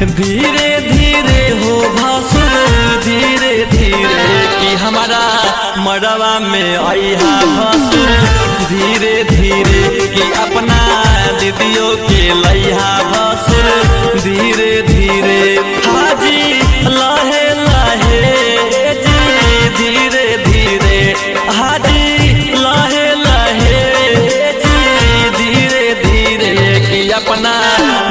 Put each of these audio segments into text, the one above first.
धीरे धीरे हो भसुर धीरे धीरे कि हमारा मड़वा में आइहा भसुर धीरे धीरे कि अपना दीदियों के लइहा भसुर धीरे धीरे। हाजी लहे लहे जी धीरे धीरे हाजी लहे लहे जी धीरे धीरे कि अपना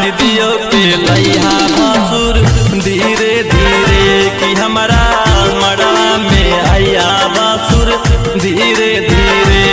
दीदियों के लइहा भसुर धीरे धीरे कि हमारा मड़वा में आइया भसुर धीरे धीरे।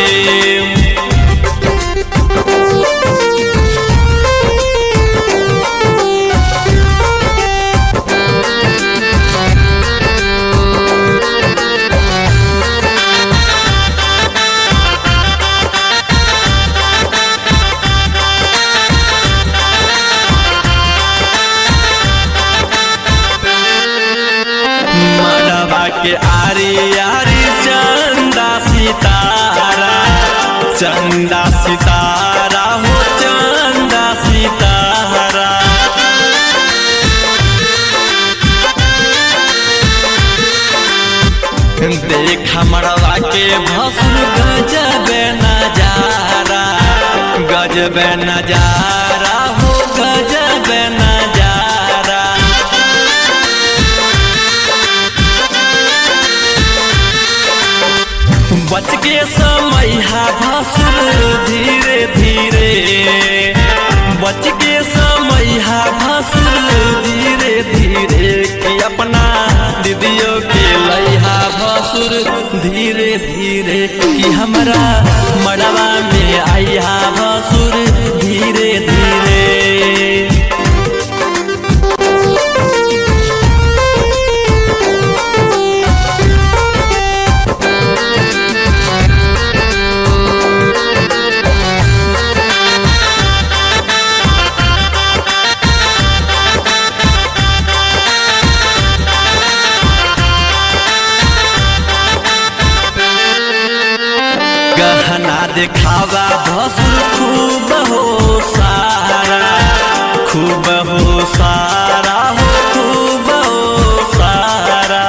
के आरी आरी चंदा सितारा चंदा सितारा हो चंदा सितारा। देख मड़वा के भसुर गजब नजारा गजब नजारा हो गजब नजारा। बच के समय भसुर धीरे धीरे बच के समय भसुर धीरे धीरे कि अपना दीदियों के लइहा भसुर धीरे धीरे कि हमारा मड़वा में आइहा भसुर धीरे धीरे। गहना दिखावा भसुर खूब हो सारा खूब हो सारा हो खूब हो सारा।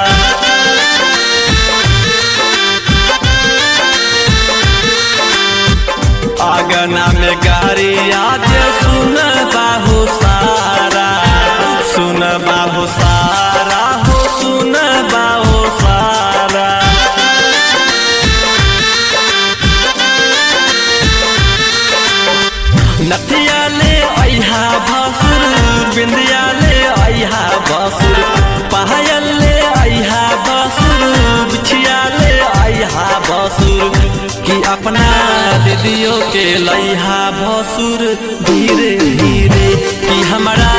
आगना में गारी आज सुन बाहु सारा सुन बाहु सारा हो सुन बाहु सारा। नथिया ले आइहा भसुर बिंदिया ले आइहा भसुर पायल ले आइहा भसुर बिछिया ले आइहा भसुर कि अपना दीदियों के लइहा भसुर धीरे धीरे कि हमारा